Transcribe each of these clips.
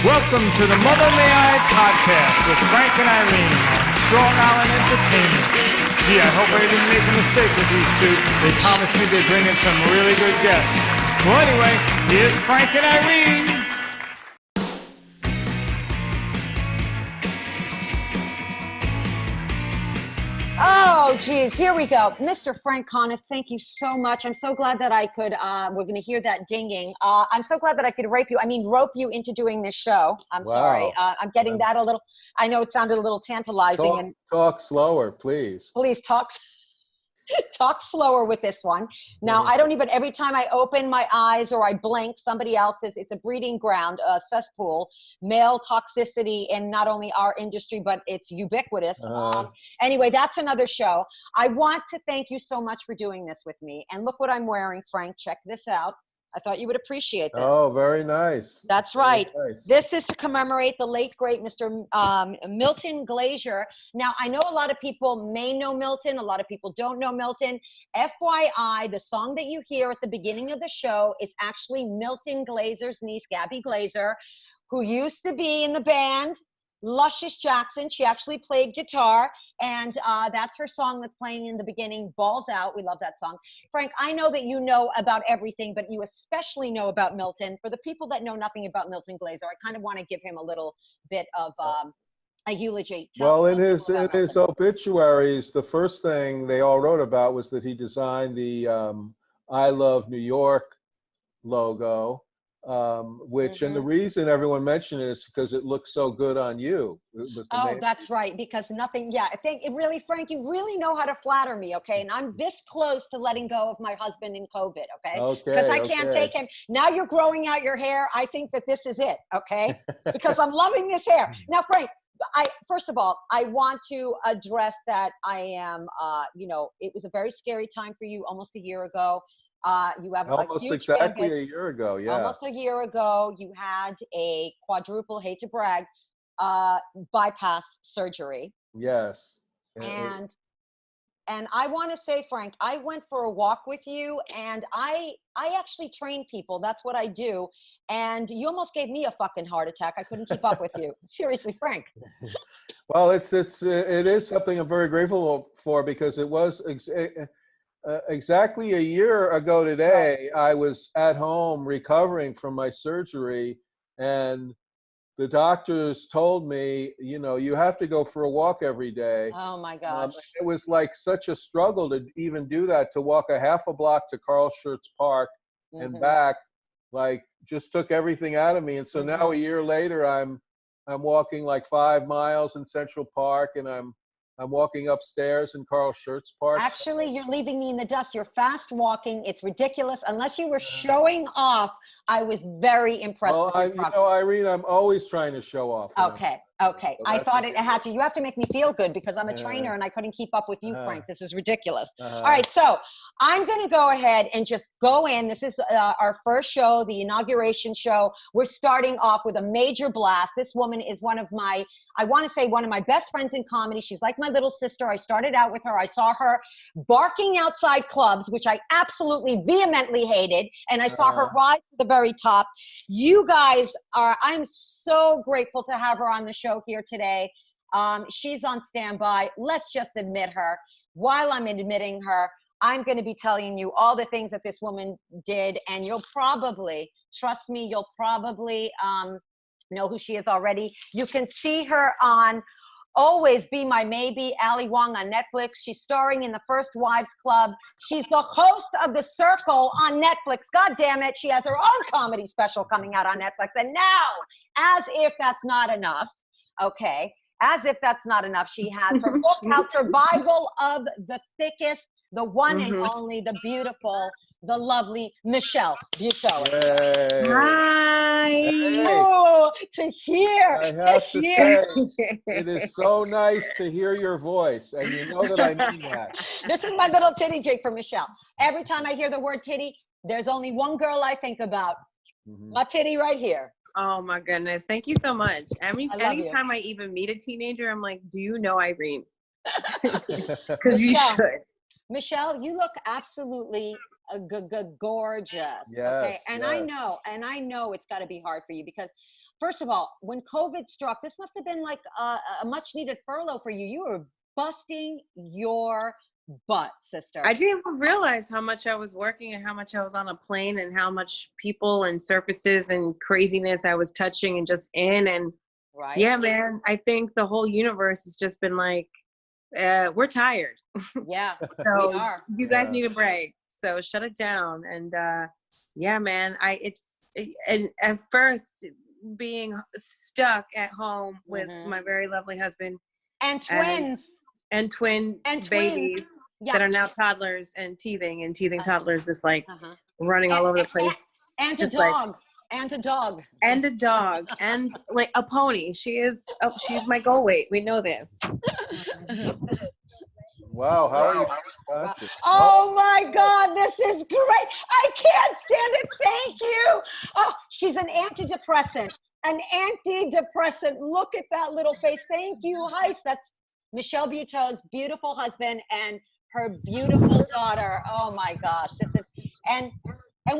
Welcome to the Mother May I podcast with Frank and Irene on Strong Island Entertainment. Gee, I hope I didn't make a mistake with these two. They promised me they'd bring in some really good guests. Well, anyway, here's Frank and Irene. Oh, geez, here we go. Mr. Frank Conniff, thank you so much. I'm so glad that I could, we're going to hear that dinging. I'm so glad that I could rope you into doing this show. I'm sorry. I'm getting that a little, I know it sounded a little tantalizing. Talk slower, please. Please talk slower with this one. Now, I don't even, every time I open my eyes or I blink, somebody else's, it's a breeding ground, a cesspool, male toxicity in not only our industry, but it's ubiquitous. Anyway, that's another show. I want to thank you so much for doing this with me. And look what I'm wearing, Frank. Check this out. I thought you would appreciate this. Oh, very nice. That's right. Nice. This is to commemorate the late, great Mr. Milton Glaser. Now, I know a lot of people may know Milton. A lot of people don't know Milton. FYI, the song that you hear at the beginning of the show is actually Milton Glaser's niece, Gabby Glaser, who used to be in the band Luscious Jackson. She actually played guitar, and that's her song that's playing in the beginning, Balls Out. We love that song. Frank, I know that you know about everything, but you especially know about Milton. For the people that know nothing about Milton Glaser, I kind of want to give him a little bit of a eulogy. Well, in his obituaries, the first thing they all wrote about was that he designed the I Love New York logo. Which and the reason everyone mentioned it is because it looks so good on you. That's right. Because nothing. Yeah, I think it really, Frank, you really know how to flatter me. Okay, and I'm this close to letting go of my husband in COVID. Okay, because I can't take him. Now you're growing out your hair. I think that this is it. Okay, because I'm loving this hair. Now, Frank, first of all, I want to address that I am. It was a very scary time for you almost a year ago. You have almost exactly a year ago. Yeah, almost a year ago, you had a quadruple, hate to brag, bypass surgery. Yes, and I want to say, Frank, I went for a walk with you, and I actually train people. That's what I do. And you almost gave me a fucking heart attack. I couldn't keep up with you. Seriously, Frank. Well, it is something I'm very grateful for, because it was exactly a year ago today. I was at home recovering from my surgery, and the doctors told me, you have to go for a walk every day. Oh my gosh. It was like such a struggle to even do that, to walk a half a block to Carl Schurz Park and back, like just took everything out of me. And so now a year later, I'm walking like 5 miles in Central Park, and I'm walking upstairs in Carl Schurz Park. Actually, you're leaving me in the dust. You're fast walking. It's ridiculous. Unless you were showing off, I was very impressed with your progress. Irene, I'm always trying to show off. Okay. So I thought it had to. You have to make me feel good, because I'm a trainer and I couldn't keep up with you, Frank. This is ridiculous. All right, so I'm going to go ahead and just go in. This is our first show, the inauguration show. We're starting off with a major blast. This woman is one of my best friends in comedy. She's like my little sister. I started out with her. I saw her barking outside clubs, which I absolutely vehemently hated. And I saw her rise to the very top. You guys I'm so grateful to have her on the show here today. She's on standby. Let's just admit her. While I'm admitting her, I'm going to be telling you all the things that this woman did. And you'll probably, trust me, you'll probably know who she is already. You can see her on Always Be My Maybe, Ali Wong on Netflix. She's starring in The First Wives Club. She's the host of The Circle on Netflix. God damn it, she has her own comedy special coming out on Netflix. And now, as if that's not enough, she has her book out, Survival of the Thickest, the one and only, the beautiful, the lovely Michelle Buteau. Hi. Hey. Oh, to hear. I have to say, it is so nice to hear your voice, and you know that I mean that. This is my little titty jig for Michelle. Every time I hear the word titty, there's only one girl I think about. My titty right here. Oh my goodness. Thank you so much. Anytime I even meet a teenager, I'm like, do you know Irene? Because you should. Michelle, you look absolutely gorgeous. Yes, okay, and yes. I know it's got to be hard for you, because first of all, when COVID struck, this must have been like a much needed furlough for you. You were busting your butt, sister. I didn't even realize how much I was working and how much I was on a plane and how much people and surfaces and craziness I was touching and just in. And right. Yeah, man, I think the whole universe has just been like, we're tired. Yeah, so we are. You guys need a break. So shut it down. And yeah, man, and at first being stuck at home with my very lovely husband and twins and twin babies that are now toddlers and teething toddlers just like running all over the place. And a dog. And a dog. And a dog. And like a pony. She's my goal weight. We know this. Wow, how are you? Gotcha. Oh my God, this is great. I can't stand it. Thank you. Oh, she's an antidepressant. An antidepressant. Look at that little face. Thank you, Heist. That's Michelle Buteau's beautiful husband and her beautiful daughter. Oh my gosh. This is and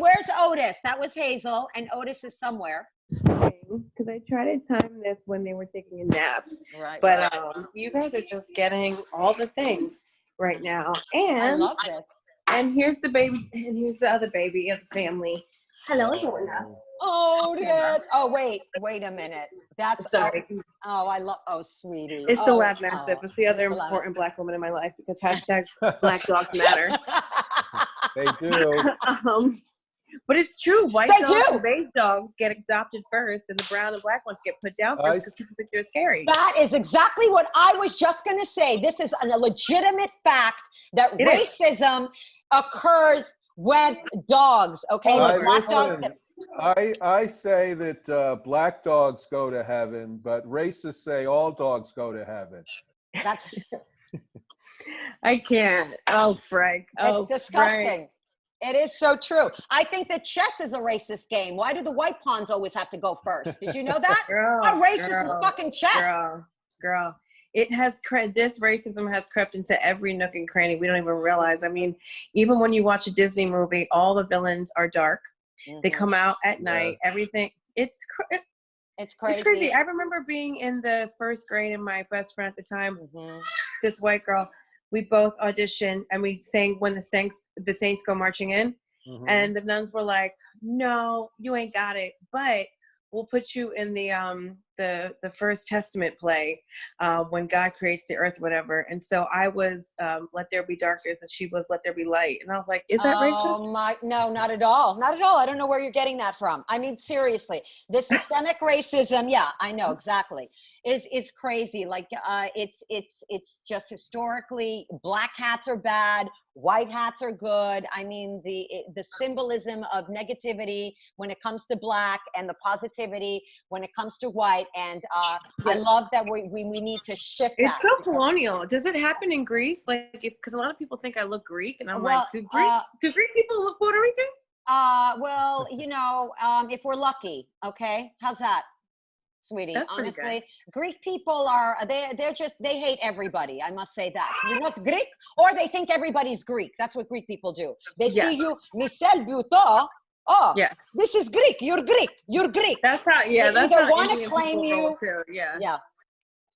where's Otis? That was Hazel, and Otis is somewhere. Because I tried to time this when they were taking a nap. Right. But you guys are just getting all the things right now. And I love this. And here's the baby, and here's the other baby of the family. Hello, Donna. Otis. Oh, wait a minute. That's sorry. Sweetie. It's the Lab Mastiff. It's the other important Black woman in my life because hashtag Black Dogs Matter. They do. But it's true. White dogs and beige dogs get adopted first, and the brown and black ones get put down first because people think they're scary. That is exactly what I was just going to say. This is a legitimate fact that racism occurs with dogs. Okay, I say that black dogs go to heaven, but racists say all dogs go to heaven. That's. I can't. Oh, Frank. It's disgusting. Frank. It is so true. I think that chess is a racist game. Why do the white pawns always have to go first? Did you know that? How racist is fucking chess? Girl. It has this racism has crept into every nook and cranny. We don't even realize. I mean, even when you watch a Disney movie, all the villains are dark. Mm-hmm. They come out at night. Everything. It's crazy. It's crazy. I remember being in the first grade, and my best friend at the time, this white girl. We both auditioned and we sang when the Saints Go Marching In. And the nuns were like, no, you ain't got it, but we'll put you in the First Testament play when God creates the earth, whatever. And so I was Let There Be Darkness and she was Let There Be Light. And I was like, is that racist? No, not at all. Not at all. I don't know where you're getting that from. I mean, seriously, this systemic racism. Yeah, I know exactly. Is crazy. Like it's just historically black hats are bad, white hats are good. I mean the symbolism of negativity when it comes to black and the positivity when it comes to white. And I love that we need to shift that. It's so colonial. Does it happen in Greece? Like, because a lot of people think I look Greek, and I'm like, do Greek people look Puerto Rican? Well, if we're lucky, okay. How's that? Sweetie, that's honestly, Greek people are, they hate everybody. I must say that. You're not Greek, or they think everybody's Greek. That's what Greek people do. They see you, Michelle Buteau. Oh, this is Greek. You're Greek. You're Greek. That's how, that's how want to claim you. Too. Yeah. Yeah.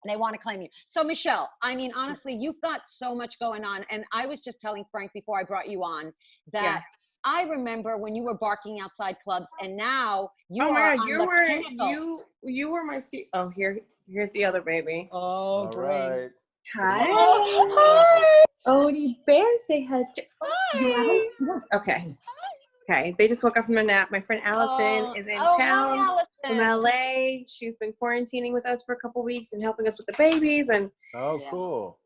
They want to claim you. So Michelle, I mean, honestly, you've got so much going on. And I was just telling Frank before I brought you on that I remember when you were barking outside clubs, and now you are on the pinnacle. You were my here's the other baby. Oh, great. Hi. Hi. Odie Bear, say hi. Hi. Okay. Okay. They just woke up from their nap. My friend Allison is in town from LA. She's been quarantining with us for a couple weeks and helping us with the babies. And cool.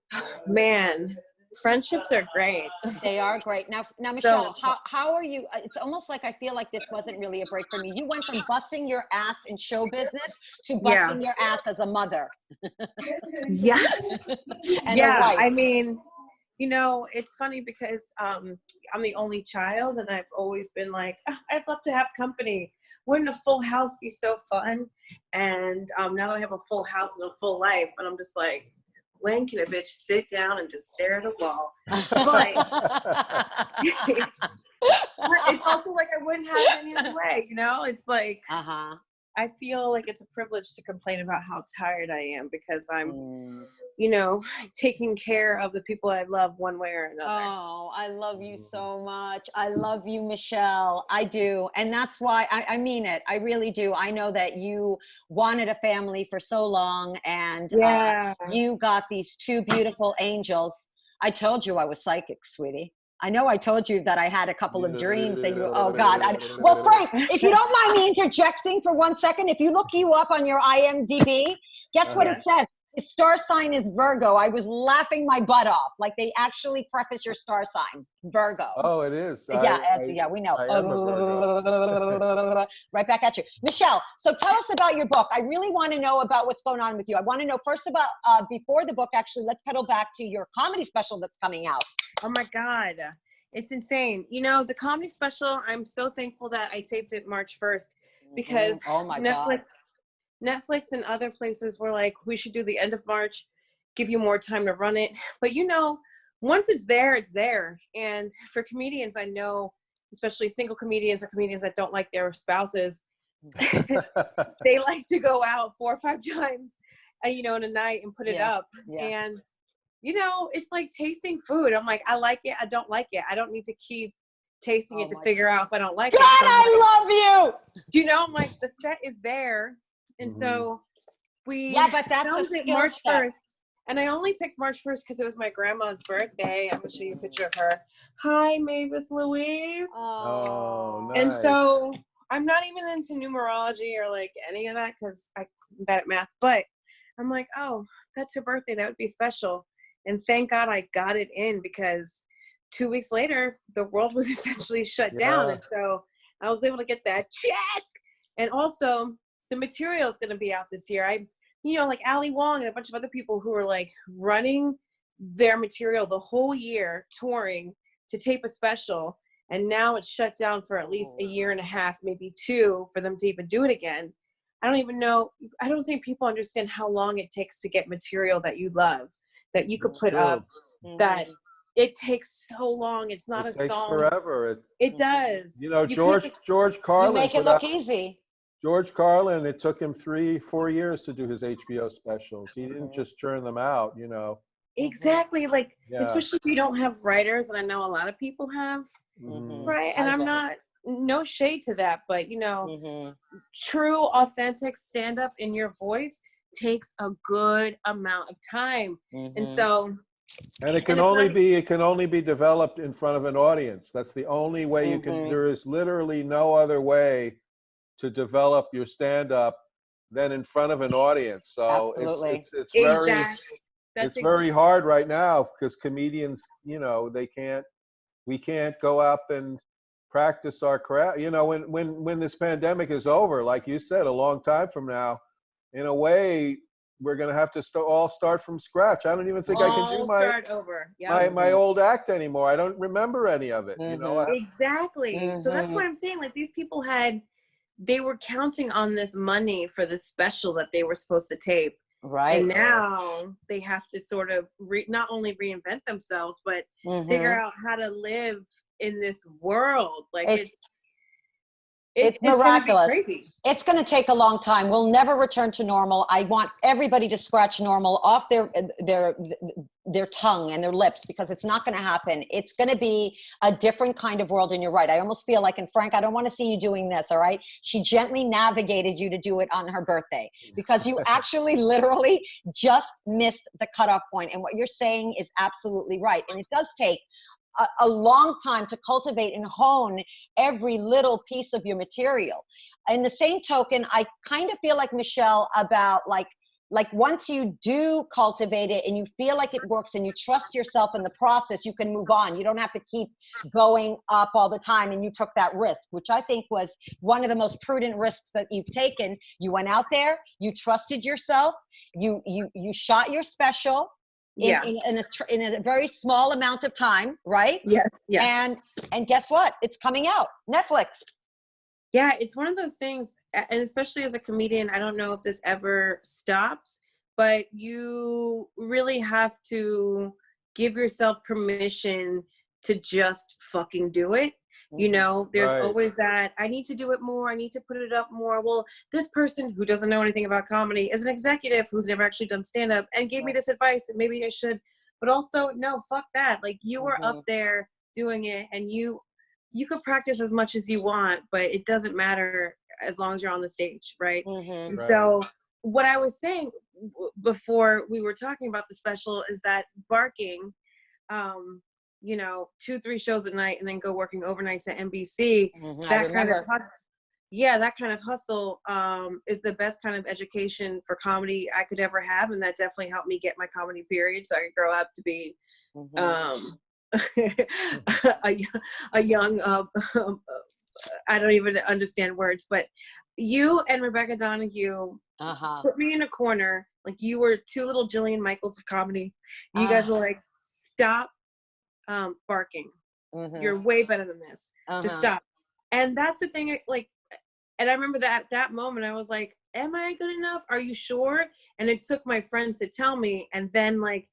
Man. Friendships are great. They are great. Now, Michelle, how are you? It's almost like I feel like this wasn't really a break for me. You went from busting your ass in show business to busting your ass as a mother. Yes. And a wife. I mean, it's funny because I'm the only child, and I've always been like, I'd love to have company. Wouldn't a full house be so fun? And now that I have a full house and a full life, and I'm just like, when can a bitch sit down and just stare at a wall? But it's also like I wouldn't have it any other way, It's like, I feel like it's a privilege to complain about how tired I am because I'm, taking care of the people I love one way or another. Oh, I love you so much. I love you, Michelle. I do. And that's why I mean it. I really do. I know that you wanted a family for so long, and you got these two beautiful angels. I told you I was psychic, sweetie. I know I told you that I had a couple of dreams that you, oh God. Well, Frank, if you don't mind me interjecting for 1 second, if you look you up on your IMDb, guess what it says? His star sign is Virgo. I was laughing my butt off. Like, they actually preface your star sign, Virgo. Oh, it is. Yeah, we know. I am a Virgo. Right back at you. Michelle, so tell us about your book. I really want to know about what's going on with you. I want to know first about, before the book, actually, let's pedal back to your comedy special that's coming out. Oh my God. It's insane. The comedy special, I'm so thankful that I taped it March 1st because Netflix and other places were like, we should do the end of March, give you more time to run it. But once it's there, it's there. And for comedians, I know, especially single comedians or comedians that don't like their spouses, they like to go out 4 or 5 times, in a night and put it up. Yeah. And, it's like tasting food. I'm like, I like it. I don't like it. I don't need to keep tasting it to figure out if I don't like it. God, I love you. I'm like, the set is there. And so but that's filmed it March 1st. And I only picked March 1st because it was my grandma's birthday. I'm going to show you a picture of her. Hi, Mavis Louise. Oh, nice. And so I'm not even into numerology or like any of that because I'm bad at math. But I'm like, oh, that's her birthday. That would be special. And thank God I got it in because 2 weeks later, the world was essentially shut down. And so I was able to get that check. And also, the material is going to be out this year. Like Ali Wong and a bunch of other people who are like running their material the whole year, touring to tape a special. And now it's shut down for at least a year and a half, maybe 2, for them to even do it again. I don't even know. I don't think people understand how long it takes to get material that you love, that you could put up, that it takes so long. It's not a song. It takes forever. It does. George Carlin. You make it look easy. George Carlin, it took him 3-4 years to do his HBO specials. He didn't just churn them out, Exactly. Like, especially if you don't have writers, and I know a lot of people have, right? And I'm not, no shade to that, but, true, authentic stand-up in your voice takes a good amount of time. And so... And it can only be developed in front of an audience. That's the only way you can. There is literally no other way to develop your stand-up than in front of an audience. So it's very hard right now because comedians, we can't go up and practice our craft. When this pandemic is over, like you said, a long time from now, in a way, we're going to have to all start from scratch. I don't even think I can do my old act anymore. I don't remember any of it. Exactly. So that's what I'm saying. Like, these people they were counting on this money for the special that they were supposed to tape. Right. And now they have to sort of not only reinvent themselves, but figure out how to live in this world. Like, it's miraculous. It's crazy. It's going to take a long time. We'll never return to normal. I want everybody to scratch normal off their tongue and their lips because it's not going to happen. It's going to be a different kind of world. And you're right. I almost feel like, and Frank, I don't want to see you doing this. All right. She gently navigated you to do it on her birthday because you actually literally just missed the cutoff point. And what you're saying is absolutely right. And it does take a long time to cultivate and hone every little piece of your material. In the same token, I kind of feel like Michelle about like once you do cultivate it and you feel like it works and you trust yourself in the process, you can move on. You don't have to keep going up all the time. And you took that risk, which I think was one of the most prudent risks that you've taken. You went out there, you trusted yourself, you shot your special. In a very small amount of time, right? Yes. And guess what? It's coming out. Netflix. Yeah, it's one of those things, and especially as a comedian, I don't know if this ever stops, but you really have to give yourself permission to just fucking do it. You know, there's Right. always that, I need to do it more. I need to put it up more. Well, this person who doesn't know anything about comedy is an executive who's never actually done stand-up and gave me this advice, and maybe I should, but also, no, fuck that. Like, you were up there doing it, and you could practice as much as you want, but it doesn't matter as long as you're on the stage, right? And so what I was saying before we were talking about the special is that barking, you know, 2-3 shows at night and then go working overnights at NBC. That kind of that kind of hustle is the best kind of education for comedy I could ever have, and that definitely helped me get my comedy period, so I could grow up to be a young I don't even understand words, but you and Rebecca Donahue put me in a corner. Like, you were 2 little Jillian Michaels of comedy. You guys were like, stop barking. You're way better than this. Just stop. And that's the thing, like, and I remember that moment, I was like, am I good enough? Are you sure? And it took my friends to tell me, and then like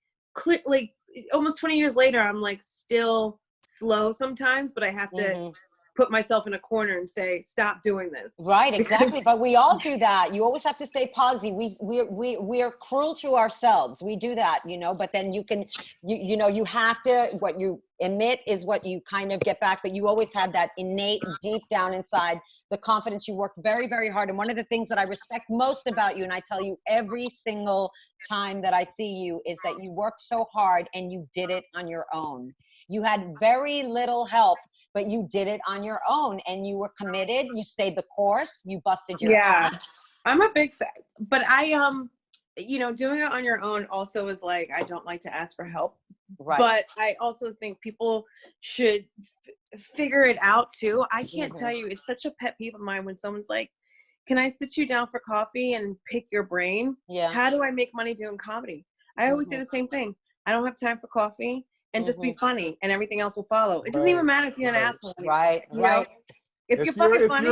almost 20 years later, I'm like still slow sometimes, but I have to put myself in a corner and say, stop doing this. Right, exactly. But we all do that. You always have to stay positive. We're cruel to ourselves. We do that, you know, but then you know, you have to, what you emit is what you kind of get back, but you always have that innate deep down inside, the confidence. You work very, very hard. And one of the things that I respect most about you, and I tell you every single time that I see you, is that you worked so hard and you did it on your own. You had very little help, but you did it on your own, and you were committed. You stayed the course. You busted your ass. I'm a big fan, but I you know, doing it on your own also is like, I don't like to ask for help, but I also think people should figure it out too. I can't tell you, it's such a pet peeve of mine when someone's like, can I sit you down for coffee and pick your brain? How do I make money doing comedy? I always say the same thing. I don't have time for coffee. And just be funny, and everything else will follow. It doesn't even matter if you're an asshole. Right. If you're fucking funny.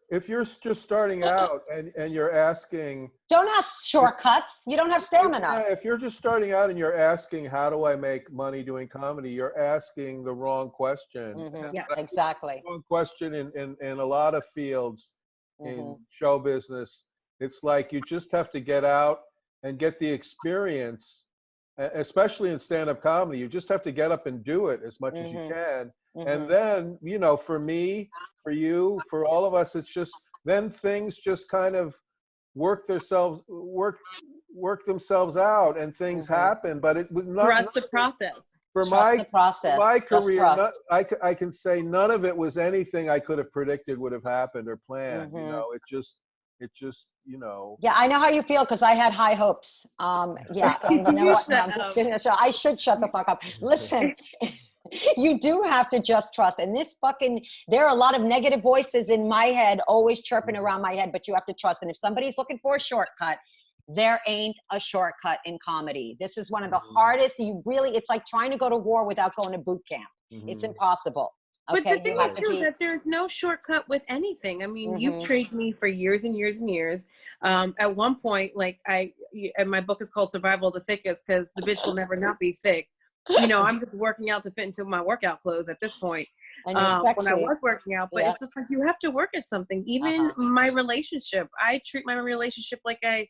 If you're just starting out and you're asking, don't ask shortcuts. You don't have stamina. Yeah, if you're just starting out and you're asking, how do I make money doing comedy? You're asking the wrong question. Yes, exactly. The wrong question in a lot of fields in show business. It's like you just have to get out and get the experience. Especially in stand-up comedy, you just have to get up and do it as much as you can. And then, you know, for me, for you, for all of us, it's just, then things just kind of work themselves out, and things happen. But it would not trust the process. For my career, I can say none of it was anything I could have predicted would have happened or planned. You know, it just, you know. Yeah, I know how you feel, because I had high hopes. Yeah, you know what? No, I should shut the fuck up. Listen, you do have to just trust. And there are a lot of negative voices in my head, always chirping around my head, but you have to trust. And if somebody's looking for a shortcut, there ain't a shortcut in comedy. This is one of the hardest. It's like trying to go to war without going to boot camp. It's impossible. But the thing is too, is that there's no shortcut with anything. I mean, you've trained me for years and years and years. At one point, like and my book is called Survival of the Thickest, because the bitch will never not be thick. You know, I'm just working out to fit into my workout clothes at this point. When I was working out, but it's just like, you have to work at something. Even my relationship, I treat my relationship like I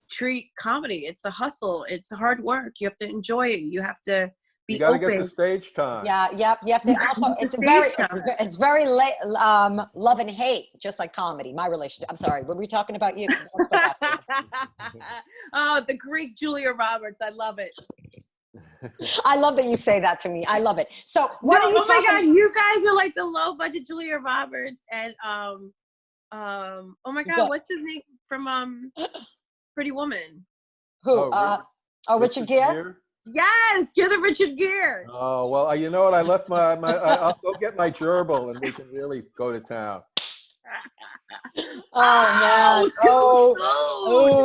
treat comedy. It's a hustle. It's hard work. You have to enjoy it. You have to be open. You got to get the stage time. Yeah, yep. You have to also, it's very love and hate, just like comedy. My relationship. I'm sorry, were we talking about you? Oh, the Greek Julia Roberts. I love it. I love that you say that to me. I love it. So what are you talking about? Oh my God, you guys are like the low budget Julia Roberts and oh my God, what's his name from Pretty Woman? Who? Richard Gere? Yes, you're the Richard Gere. Oh, well, you know what? I left I'll go get my gerbil and we can really go to town. Oh,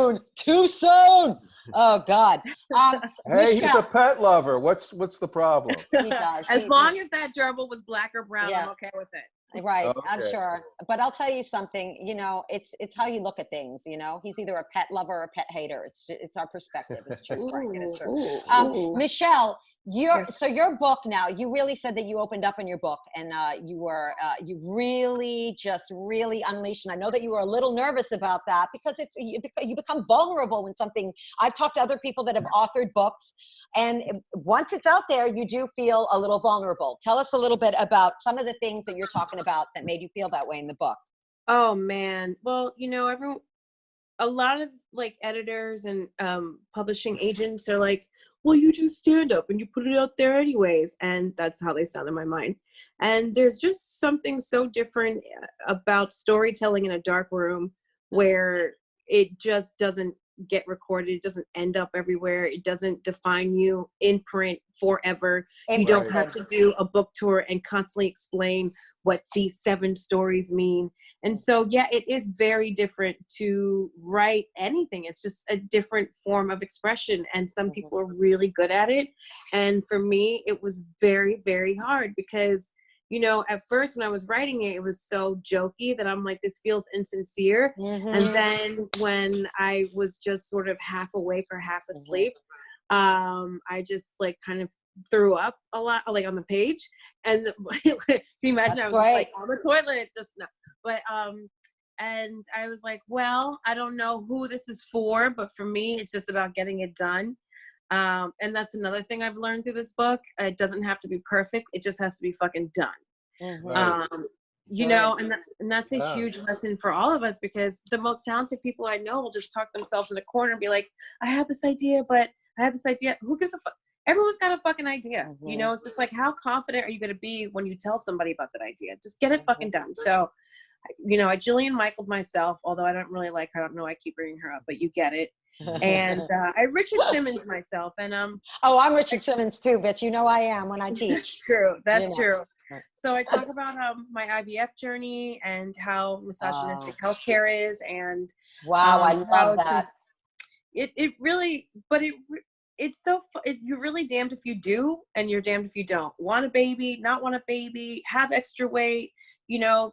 man. Too soon. Oh, God. Hey, he's a pet lover. What's the problem? He does. As long as that gerbil was black or brown, I'm okay with it. Right, okay. I'm sure. But I'll tell you something, you know, it's how you look at things, you know. He's either a pet lover or a pet hater. It's our perspective. It's true. Michelle, So your book now, you really said that you opened up in your book, and you really unleashed. And I know that you were a little nervous about that because you become vulnerable when something. I've talked to other people that have authored books, and once it's out there, you do feel a little vulnerable. Tell us a little bit about some of the things that you're talking about that made you feel that way in the book. Oh man, well, a lot of like editors and publishing agents are like, well, you do stand up and you put it out there anyways. And that's how they sound in my mind. And there's just something so different about storytelling in a dark room where it just doesn't get recorded. It doesn't end up everywhere. It doesn't define you in print forever. You don't have to do a book tour and constantly explain what these 7 stories mean. And so, yeah, it is very different to write anything. It's just a different form of expression. And some people are really good at it. And for me, it was very, very hard because, at first when I was writing it, it was so jokey that I'm like, this feels insincere. And then when I was just sort of half awake or half asleep, I just like kind of threw up a lot, like on the page. And can you imagine? I was just, like on the toilet, just not. But and I was like, well, I don't know who this is for, but for me, it's just about getting it done. And that's another thing I've learned through this book. It doesn't have to be perfect. It just has to be fucking done. And that's a huge lesson for all of us, because the most talented people I know will just talk themselves in a corner and be like, I have this idea, but I have this idea. Who gives a fuck? Everyone's got a fucking idea. It's just like, how confident are you going to be when you tell somebody about that idea? Just get it fucking done. So, I Jillian Michael'd myself, although I don't really like her. I don't know why I keep bringing her up, but you get it. And I Richard Simmons myself. And I'm Richard Simmons too, bitch. I am when I teach. That's true. That's true. So I talk about my IVF journey and how misogynistic healthcare is, and I love that. It really, but it's so you're really damned if you do, and you're damned if you don't. Want a baby, not want a baby, have extra weight.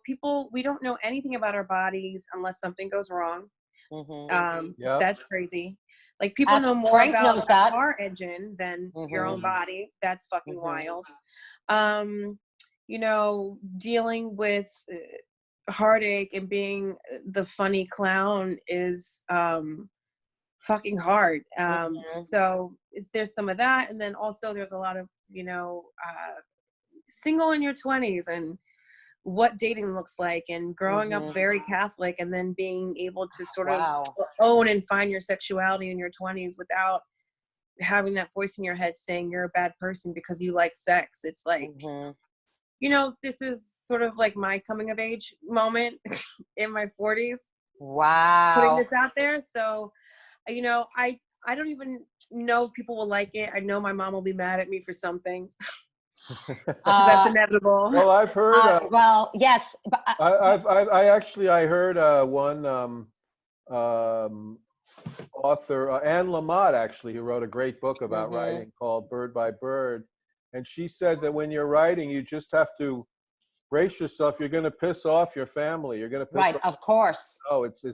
People, we don't know anything about our bodies unless something goes wrong. That's crazy. Like, people know more about a car engine than your own body. That's fucking wild. Dealing with heartache and being the funny clown is fucking hard. So there's some of that, and then also there's a lot of single in your 20s and what dating looks like, and growing up very Catholic, and then being able to sort of own and find your sexuality in your 20s without having that voice in your head saying you're a bad person because you like sex. It's like, this is sort of like my coming of age moment in my 40s. Wow. Putting this out there. So, I don't even know if people will like it. I know my mom will be mad at me for something. That's inevitable. Well, I've heard. Yes. But, I heard one author, Anne Lamott, actually, who wrote a great book about writing called Bird by Bird. And she said that when you're writing, you just have to brace yourself. You're going to piss off your family. You're going to piss off. Of course. Oh, it's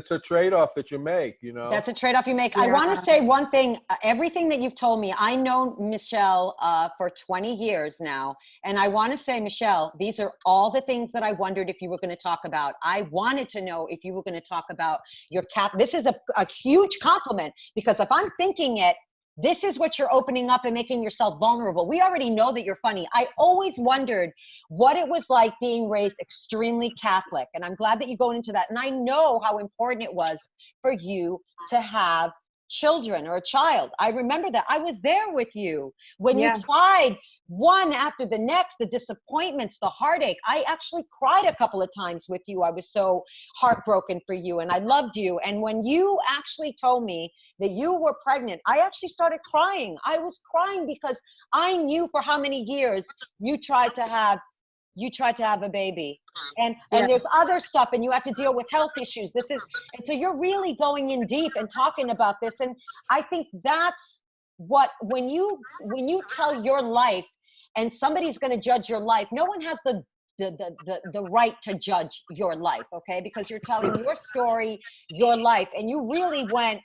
a trade-off that you make, That's a trade-off you make. Yeah. I want to say one thing. Everything that you've told me, I know Michelle for 20 years now. And I want to say, Michelle, these are all the things that I wondered if you were going to talk about. I wanted to know if you were going to talk about your cat. This is a huge compliment, because if I'm thinking it, this is what you're opening up and making yourself vulnerable. We already know that you're funny. I always wondered what it was like being raised extremely Catholic. And I'm glad that you're going into that. And I know how important it was for you to have children or a child. I remember that. I was there with you when you tried one after the next, the disappointments, the heartache. I actually cried a couple of times with you. I was so heartbroken for you, and I loved you. And when you actually told me that you were pregnant, I actually started crying. I was crying because I knew for how many years you tried to have a baby, and there's other stuff, and you had to deal with health issues. And so you're really going in deep and talking about this. And I think that's what, when you tell your life and somebody's going to judge your life, no one has the right to judge your life, okay? Because you're telling your story, your life, and you really went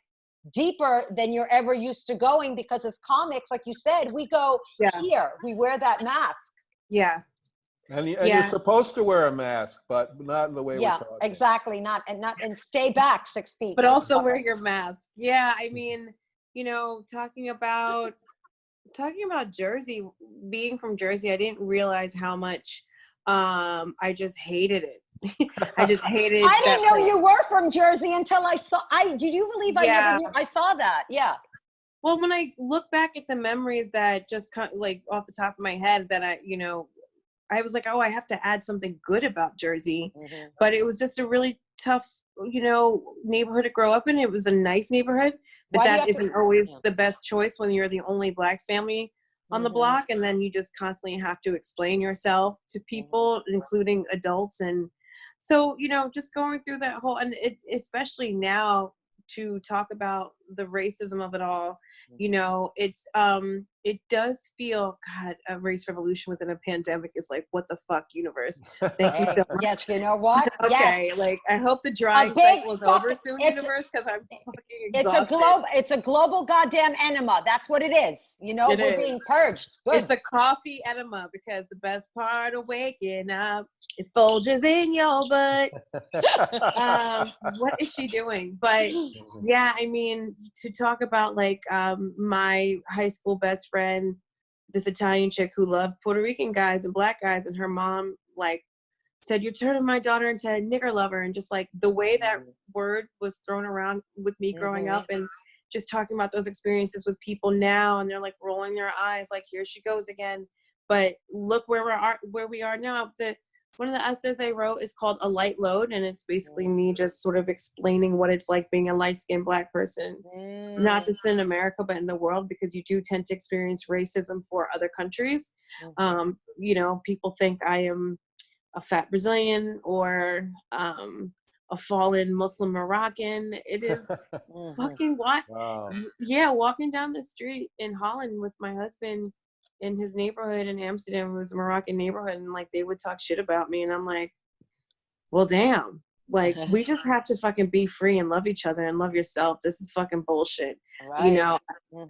deeper than you're ever used to going, because as comics, like you said, we go here, we wear that mask. Yeah. And you're supposed to wear a mask, but not in the way we're talking. Exactly. And stay back 6 feet. But also wear your mask. Yeah, I mean, you know, talking about Jersey, being from Jersey, I didn't realize how much I just hated it. I just hated I didn't know place. you were from Jersey until I saw do you believe I never knew? I saw that. Yeah. Well, when I look back at the memories that just like off the top of my head that I was like, oh, I have to add something good about Jersey. Mm-hmm. But it was just a really tough, neighborhood to grow up in. It was a nice neighborhood, but that isn't always the best choice when you're the only Black family on the block. And then you just constantly have to explain yourself to people, including adults. And so, just going through that whole, and especially now to talk about the racism of it all, it does feel, God, a race revolution within a pandemic is like, what the fuck, universe? Thank you so much. Yes, you know what? Okay, yes. Like, I hope the drying cycle is over soon, universe, because I'm fucking exhausted. It's a global goddamn enema. That's what it is. We're being purged. Good. It's a coffee enema, because the best part of waking up is Folgers in your butt. What is she doing? But yeah, I mean, to talk about like my high school best friend, this Italian chick who loved Puerto Rican guys and Black guys, and her mom like said, "You're turning my daughter into a nigger lover," and just like the way that word was thrown around with me growing up, and just talking about those experiences with people now, and they're like rolling their eyes like, here she goes again. But look where we are now. One of the essays I wrote is called A Light Load, and it's basically me just sort of explaining what it's like being a light-skinned Black person, not just in America, but in the world, because you do tend to experience racism for other countries. People think I am a fat Brazilian or a fallen Muslim Moroccan. It is fucking what? Wow. Yeah, walking down the street in Holland with my husband in his neighborhood in Amsterdam, it was a Moroccan neighborhood, and like they would talk shit about me, and I'm like, well, damn. Like, we just have to fucking be free and love each other and love yourself. This is fucking bullshit. Right.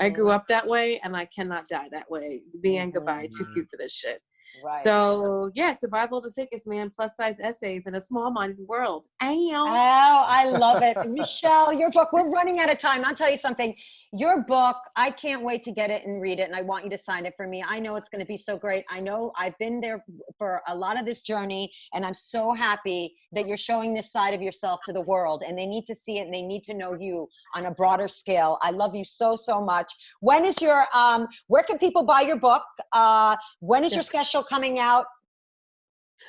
I grew up that way, and I cannot die that way. The end, goodbye. Too cute for this shit. Right. So yeah, survival of the thickest, man. Plus size essays in a small-minded world. Oh, I love it. Michelle, your book, we're running out of time. I'll tell you something. Your book, I can't wait to get it and read it, and I want you to sign it for me. I know it's going to be so great. I know I've been there for a lot of this journey, and I'm so happy that you're showing this side of yourself to the world, and they need to see it, and they need to know you on a broader scale. I love you so, so much. When is your, where can people buy your book? When is your special coming out?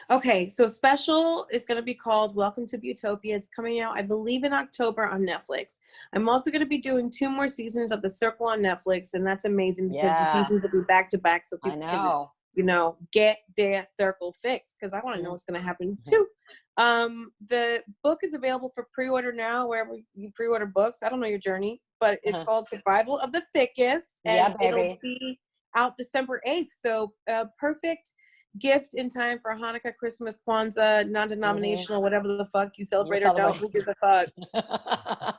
Okay, so special is going to be called Welcome to Butopia. It's coming out, I believe, in October on Netflix. I'm also going to be doing 2 more seasons of The Circle on Netflix, and that's amazing because the seasons will be back to back, so people can, get their circle fixed, because I want to know what's going to happen too. The book is available for pre-order now, wherever you pre-order books. I don't know your journey, but it's called Survival of the Thickest, and it'll be out December 8th. So perfect gift in time for Hanukkah, Christmas, Kwanzaa, non-denominational, whatever the fuck you celebrate or don't. Who gives a fuck?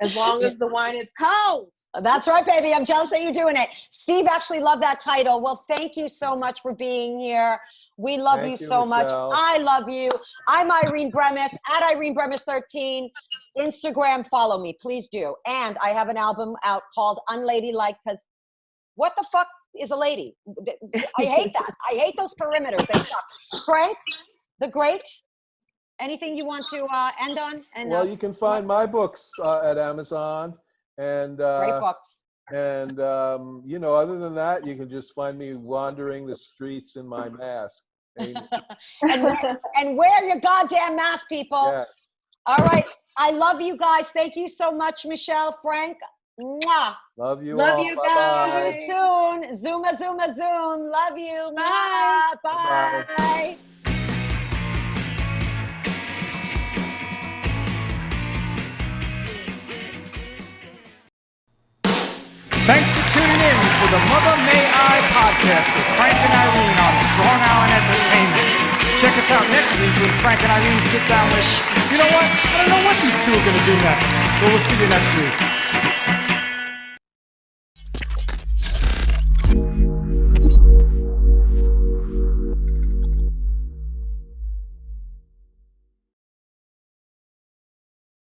As long as the wine is cold. That's right, baby. I'm jealous that you're doing it. Steve actually loved that title. Well, thank you so much for being here. We love you so much. I love you. I'm Irene Bremis, at Irene Bremis 13. Instagram, follow me, please do. And I have an album out called Un-ladylike, because what the fuck is a lady? I hate that. I hate those perimeters. They suck. Frank, the great, anything you want to end on? And well, you can find my books at Amazon, and great books. And other than that, you can just find me wandering the streets in my mask. and wear your goddamn mask, people. Yes. All right. I love you guys. Thank you so much, Michelle, Frank. Mwah. Love you all. Love you guys. See you soon. Zuma, zuma, zoom. Love you. Bye. Bye. Bye. Thanks for tuning in to the Mother May I podcast with Frank and Irene on Strong Island Entertainment. Check us out next week when Frank and Irene sit down with, you know what? I don't know what these two are going to do next, but we'll see you next week.